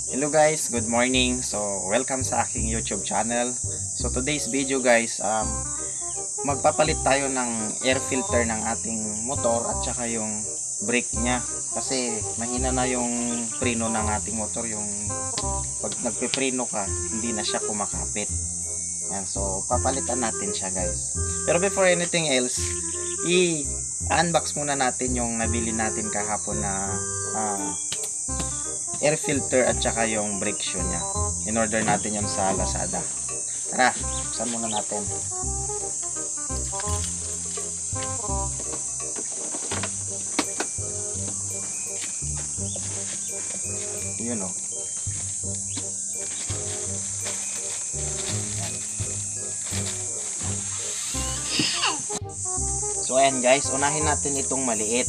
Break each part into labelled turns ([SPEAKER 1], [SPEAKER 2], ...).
[SPEAKER 1] Hello guys, good morning. So, welcome sa aking YouTube channel. So, today's video guys, magpapalit tayo ng air filter ng ating motor at saka yung brake niya. Kasi mahina na yung preno ng ating motor. Yung pag nagpe-preno ka, hindi na siya kumakapit. Yan, so papalitan natin siya guys. Pero before anything else, i-unbox muna natin yung nabili natin kahapon na air filter at saka yung brake shoe nya. In-order natin yun sa Lazada. Tara, buksan muna natin. Yun o. So ayan guys, unahin natin itong maliit.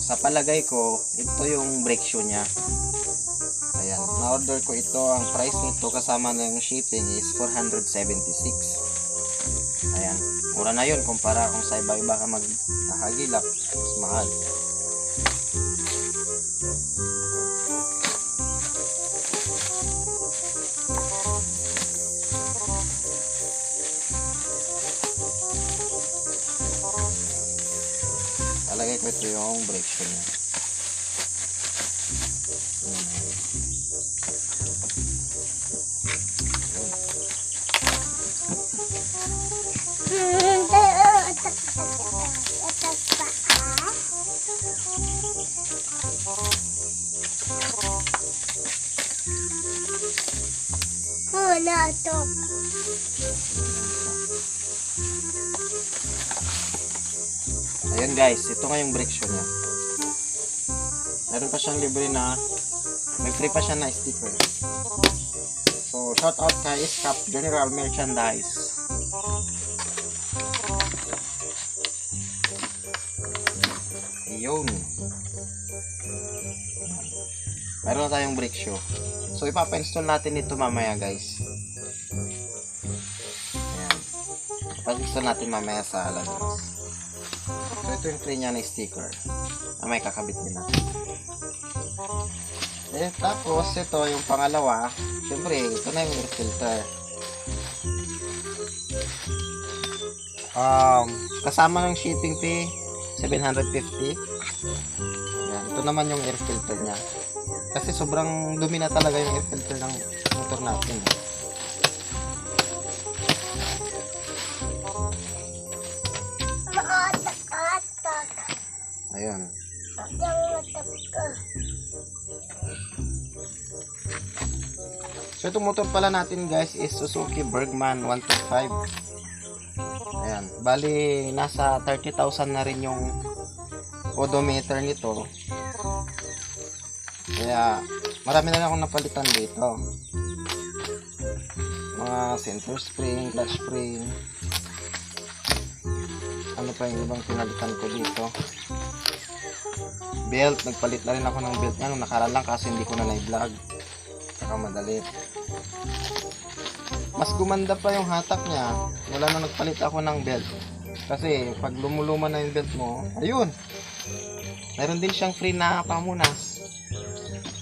[SPEAKER 1] Sa palagay ko, ito yung brake shoe nya. Ayan, na-order ko ito. Ang price nito kasama na yung shipping is 476. Ayan, mura na yun kumpara kung sa iba-iba ka maghahagilap, mas mahal. Talagay ko ito yung brake shoe nya. Ayan guys, ito nga yung brake shoe nya. Meron pa siyang libre na, may free pa siya na sticker. So, shout out kay Escap General Merchandise. Ayun. Meron na tayong brake shoe. So, ipapa-install natin ito mamaya guys. Ayan. Ipapa-install natin mamaya sa labas. So, ito yung free niya na sticker. May kakabit din natin. Eh, tapos, ito yung pangalawa. Siyempre, ito na yung air filter. Kasama ng shipping fee, 750. Yan, ito naman yung air filter niya. Kasi sobrang dumi na talaga yung air filter ng motor natin. Ayun. So itong motor pala natin guys is Suzuki Bergman 125. Ayan, bali nasa 30,000 na rin yung odometer nito. Kaya marami na akong napalitan dito. Mga center spring, clutch spring. Ano pa yung ibang pinalitan ko dito? Belt, nagpalit na rin ako ng belt niya nung nakaraan lang kasi hindi ko na na-vlog. Saka madali. Mas gumanda pa yung hatak niya. Wala na nagpalit ako ng belt. Kasi pag lumuluma na yung belt mo, ayun! Meron din siyang free na pamunas.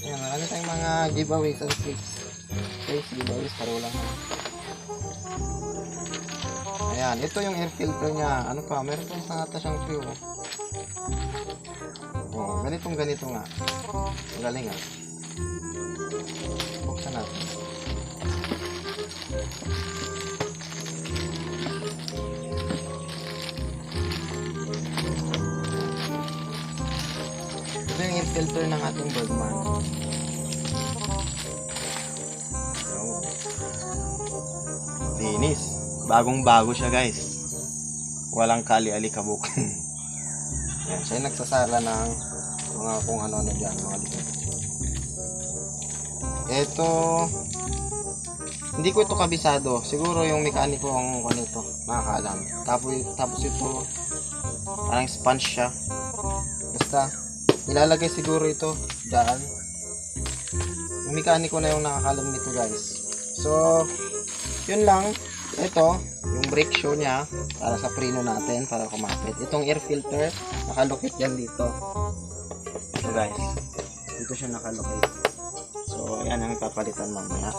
[SPEAKER 1] Ayan, marami tayong mga giveaways and tricks. Guys, giveaways, paro lang. Ayan, ito yung air filter niya. Ano pa, meron pang sangata siyang free oh. Oh, ganito nga. Magaling ah. Buksan natin. Ito yung air filter ng ating Bergman. Oh. Linis. Bagong-bago siya guys. Walang kali-alikabok. Yan, siya yung nagsasala ng mga kung ano-ano dyan, mga likod. Ito, hindi ko ito kabisado. Siguro yung mekaniko ang nito, nakakaalam. Tapos ito, parang sponge siya. Basta, ilalagay siguro ito dyan. Yung mekaniko na yung nakakalam nito guys. So, yun lang. Ito, yung brake shoe nya para sa preno natin, para kumapit. Itong air filter, nakalocate yan dito. So guys, dito siya nakalocate. So, yan ang papalitan mamaya.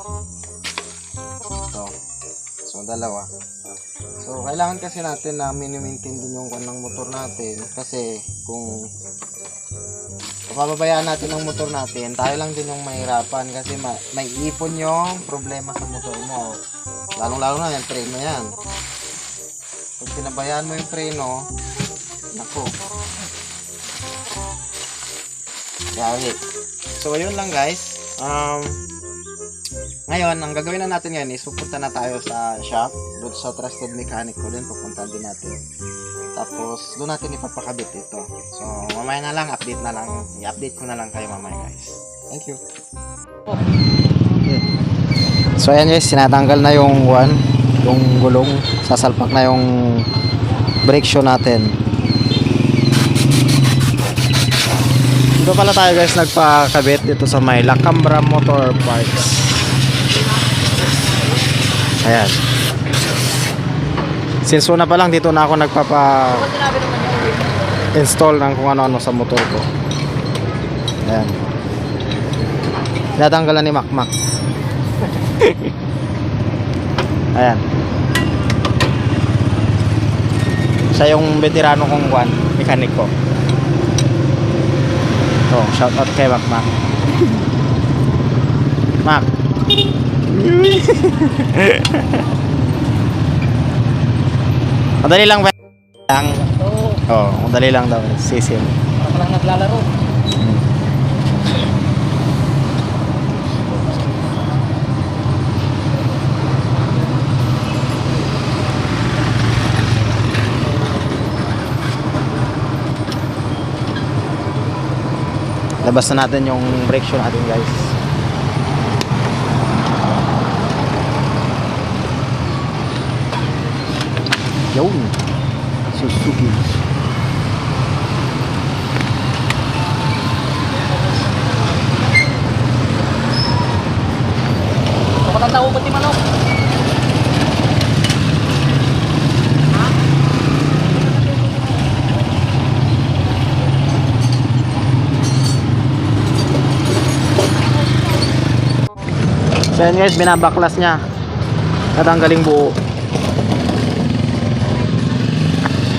[SPEAKER 1] Ito. So, dalawa. So, kailangan kasi natin na mini-maintain din yung ng motor natin. Kasi, kung papabayaan natin ang motor natin, tayo lang din yung mahirapan. Kasi may ipon yung problema sa motor mo. Lalong-lalo na yung preno yan. Pag pinabayaan mo yung preno, naku. Yari. So, ayun lang guys. Ngayon, ang gagawin na natin ngayon is pupunta na tayo sa shop, doon sa Trusted Mechanic ko din, pupunta din natin. Tapos, doon natin ipapakabit ito. So, mamaya na lang, i-update ko na lang kayo mamaya guys. Thank you. So, ayan guys, sinatanggal na yung gulong, sasalpak na yung brake shoe natin. Dito pala tayo guys nagpakabit dito sa may Lacambra Motor Parts. Ayan. Since una pa lang dito na ako nagpapa-install ng kung ano-ano sa motor ko. Ayan. Natanggalan ni Makmak. Ayan. Siya yung veterano kong mechanic ko. So, shout out kay Makmak. Mak. Madali lang ba? Oo, madali lang daw. Sisim.
[SPEAKER 2] Ako lang naglalaro.
[SPEAKER 1] Labas na natin yung brake shoe natin guys. Yun, Suzuki.
[SPEAKER 2] Ako lang tao pati manok.
[SPEAKER 1] So yan guys, binabaklas niya. Natanggaling buo.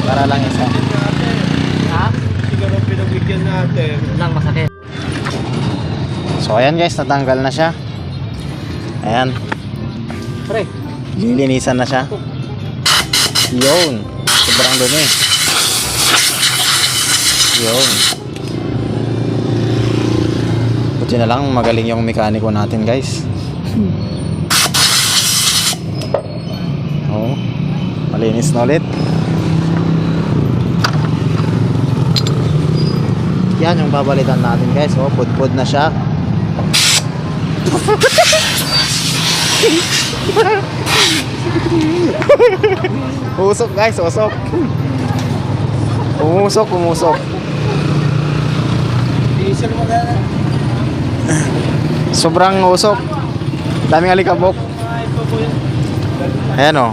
[SPEAKER 1] Para lang isa.
[SPEAKER 2] Ha?
[SPEAKER 3] Siguro pinagbigyan natin.
[SPEAKER 2] Lang masakit.
[SPEAKER 1] So ayan guys, natanggal na siya. Ayan.
[SPEAKER 2] Pre.
[SPEAKER 1] Lilinisan na siya. Yun. Sobrang dumi. Yun. Buti na lang magaling yung mekaniko natin guys. Oh, malinis na ulit. Yan yung babalitan natin guys. Oh, pudpud na siya. Usok guys, usok. Umusok.
[SPEAKER 3] Diesel mo na.
[SPEAKER 1] Sobrang usok. Daming alikabok. Ayan o.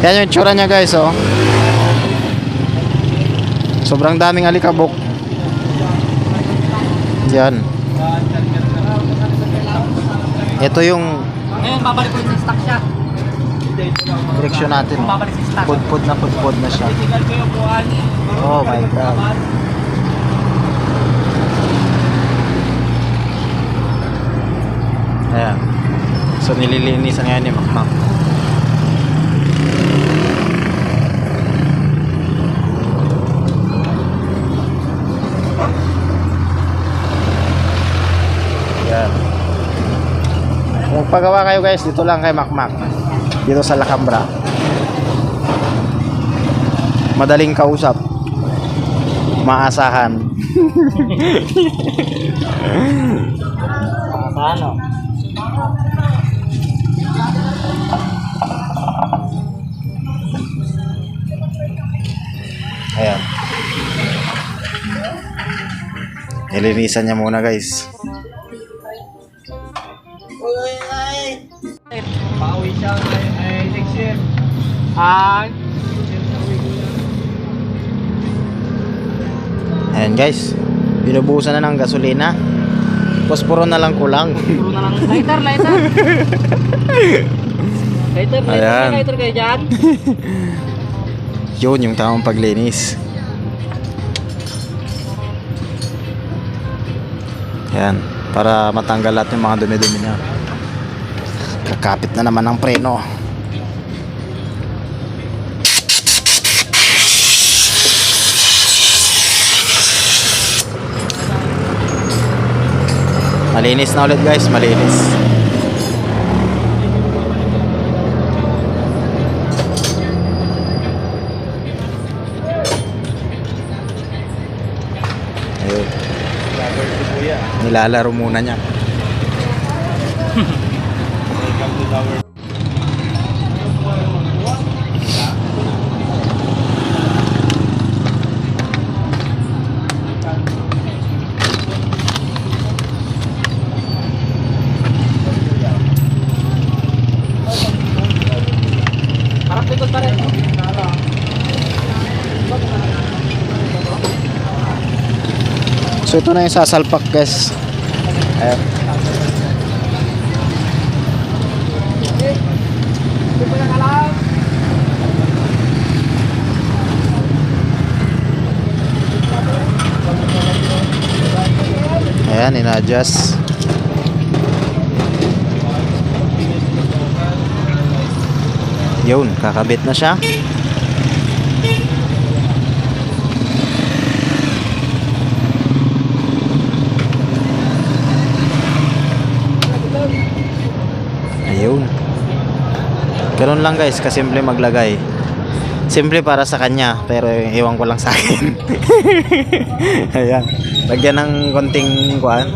[SPEAKER 1] Yan yung itsura niya guys o. Sobrang daming alikabok. Yan. Ito yung
[SPEAKER 2] Ngayon, babalik ko sa stock siya.
[SPEAKER 1] direksyon natin.
[SPEAKER 2] Babalik sa stock.
[SPEAKER 1] Pudpud na siya.
[SPEAKER 3] Tingnan ko yung buwan.
[SPEAKER 1] Oh my God. Ayan. So nililinisan ngayon ni Makmak. Ayan. Kung magpagawa kayo guys, dito lang kay Makmak. Dito sa Lacambra. Madaling kausap. Maasahan.
[SPEAKER 2] Paano?
[SPEAKER 1] Ayan. Nilinisan niya muna guys.
[SPEAKER 3] Pauwi siya ay next year.
[SPEAKER 1] Ayan guys. Binubuhusan na ng gasolina. Posporo na lang kulang.
[SPEAKER 2] Puro na lang. Lighter, lighter. Lighter,
[SPEAKER 1] Ayan.
[SPEAKER 2] lighter kayo dyan.
[SPEAKER 1] Yun yung tamang paglinis. Ayan, para matanggal lahat yung mga dumi-dumi niya. Kakapit na naman ang preno. Malinis na ulit guys, malinis. Ayun. Nilalaro muna niya.
[SPEAKER 2] Harap likod pa rin.
[SPEAKER 1] So ito na yung sasalpak guys. Ayan. Ayan, ina-adjust. Yun, kakabit na siya. Ayun. Ganun lang guys, kasimple maglagay. Simple para sa kanya, pero iwan ko lang sa akin. Ayan. Lagyan ng konting kuan,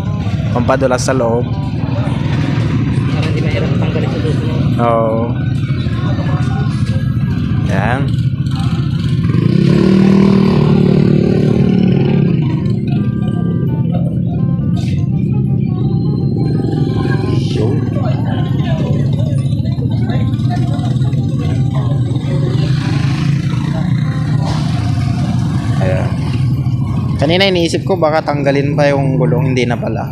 [SPEAKER 1] pampadulas sa loob.
[SPEAKER 2] Para hindi mahirap tanggalin sa dulo.
[SPEAKER 1] Oo. Ayan. Yun. Ayan. Kanina iniisip ko baka tanggalin pa yung gulong, hindi na pala.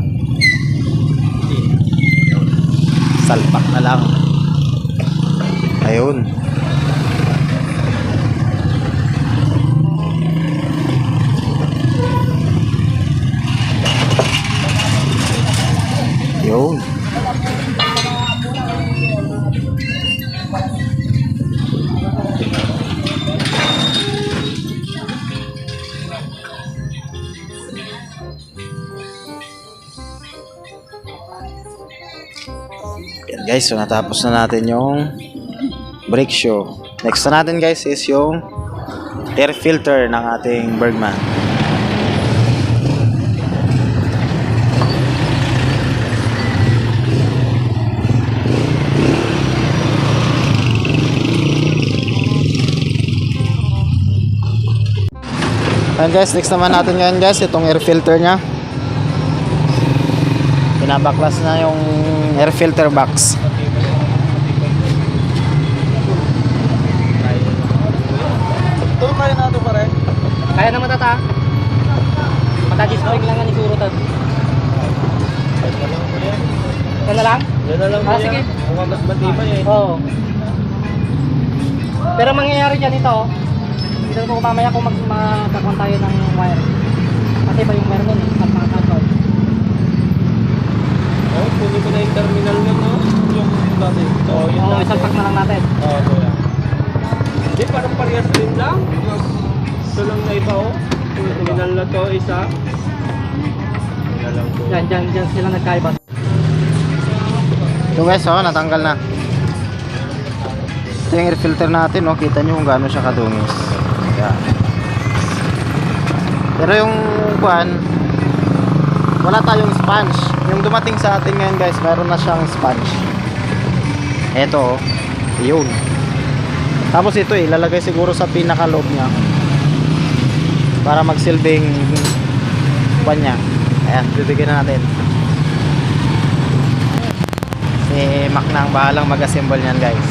[SPEAKER 1] Salpak na lang. Ayun. Yun. Yan guys, so natapos na natin yung brake shoe. Next na natin guys is yung air filter ng ating Bergman. Ayan guys, next naman natin ngayon guys, itong air filter nya. Pinabaklas na yung air filter box.
[SPEAKER 3] Ito kaya na ito pare.
[SPEAKER 2] Kaya naman tata. Matadis-spring lang ang isurutan. Yan na lang?
[SPEAKER 3] Yan na lang
[SPEAKER 2] Ah, sige.
[SPEAKER 3] Kung mas matibay eh.
[SPEAKER 2] Oo. Pero mangyayari dyan ito, dito ko mamaya kung magkakakuan tayo ng wire. Kasi ba yung wire nun eh, at mga tagod.
[SPEAKER 3] Oh, kunin ko na yung terminal na no. Yung dati. Oo, yun
[SPEAKER 2] Oo,
[SPEAKER 3] dati.
[SPEAKER 2] isang pack na lang natin.
[SPEAKER 3] Oo, kuya. Hindi, parang parehas din lang. Ito lang na iba oh. Yung terminal na to, isa. Yan na lang po.
[SPEAKER 2] Dyan sila nagkaiba.
[SPEAKER 1] Ito guys, oh, natanggal na. Ito yung air filter natin, oh. Kita nyo kung gaano siya kadungis. Yan. Pero yung kuan, wala tayong sponge. Yung dumating sa atin ngayon guys, meron na siyang sponge. Eto, oh. Yun. Tapos ito ilalagay siguro sa pinakaloob niya para magsilbing kuan niya. Ayan, bibigyan na natin. Si Mac na ang bahalang mag-assemble niyan guys.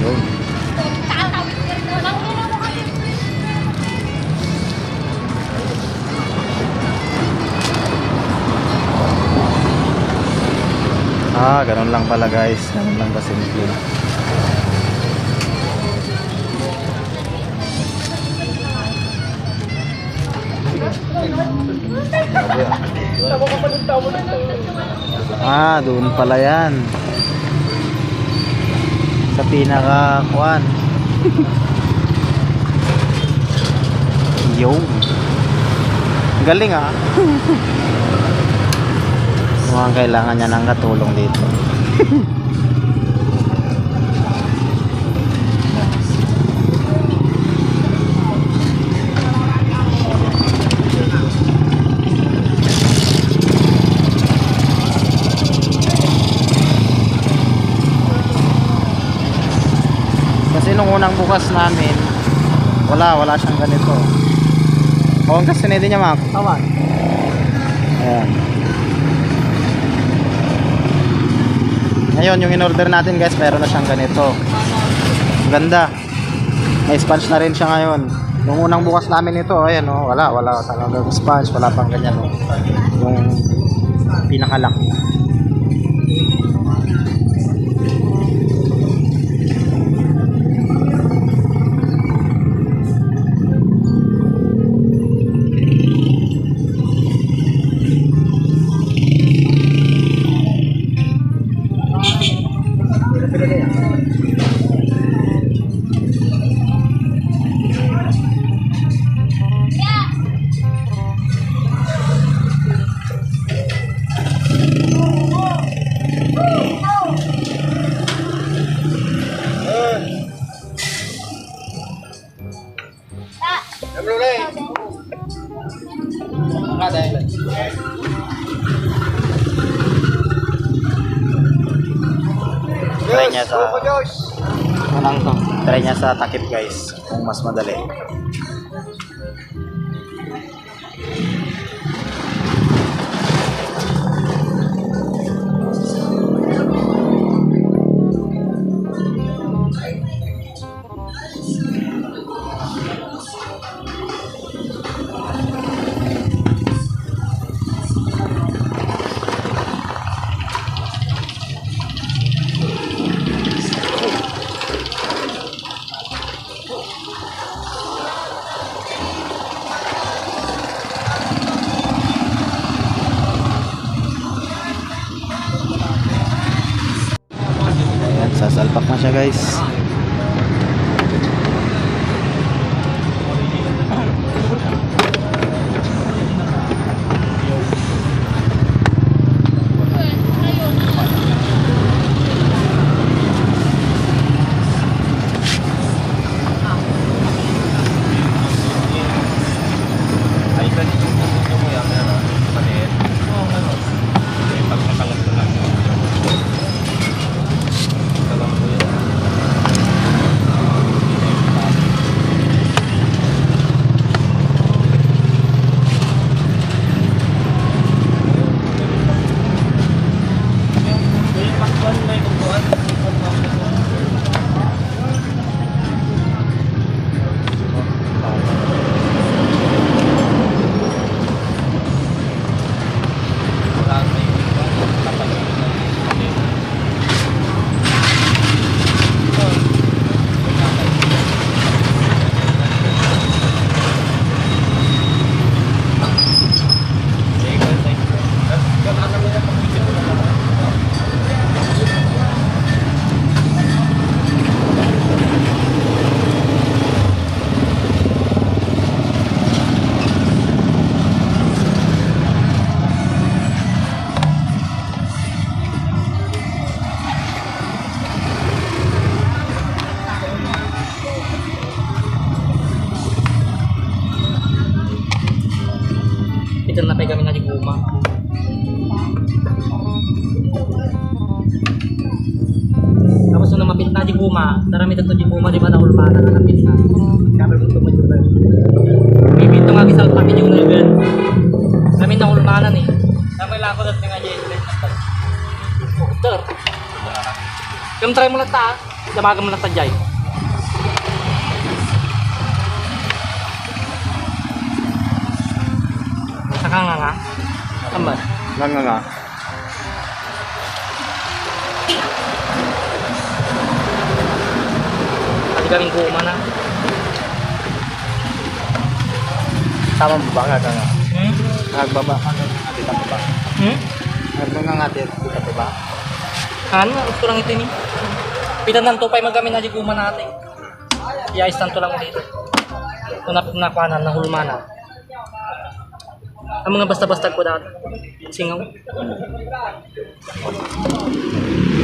[SPEAKER 1] Yun. Ganun lang pala guys. Ganun lang ba simple. Doon pala yan. Sa pinaka kuan. Yo. Galing ah. Mukhang kailangan niya ng katulong dito. Kasi nung unang bukas namin, wala siyang ganito. O, ang kasi niya mak.
[SPEAKER 2] Tama.
[SPEAKER 1] Ayan. Ngayon, yung in-order natin guys, meron na siyang ganito. Ganda. May sponge na rin siya ngayon. Nung unang bukas namin ito, ayan o, wala talagang sponge, wala pang ganyan o. Yung pinakalaki. Try niya sa try niya sa takip guys kung mas madali. Sasalpak na siya guys.
[SPEAKER 2] Ito na tayo kami na di guma. Tapos nung mapit na di guma, narami dito di guma di ba na ulmana na napit na. Kami dito majuban. Bibito nga sa tapit yung level. Kami na ulmana ni. Kami lang ko dat nga di. Motor. Kam try mo na ta, damagan mo na ta jay. Saka nga. Tamad.
[SPEAKER 1] Nga.
[SPEAKER 2] kaming guma na.
[SPEAKER 1] Tama ba nga ka nga?
[SPEAKER 2] Hmm?
[SPEAKER 1] Nagbaba ka nga dito ba?
[SPEAKER 2] Hmm?
[SPEAKER 1] Nagbaba nga dito ba?
[SPEAKER 2] Ano nga, gusto lang ito ni. Pitan ng tupay magkami na di guma natin. Iayos tanto lang ulit. Kung nakuhanan, nahulmanan. Ang mga basta-basta ko dati. Singaw.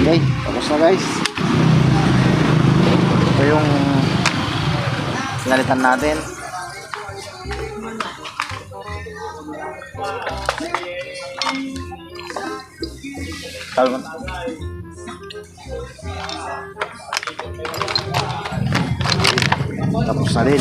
[SPEAKER 1] Okay, tapos na guys. Ito yung sinalitan natin. Kalman. Tapos na rin.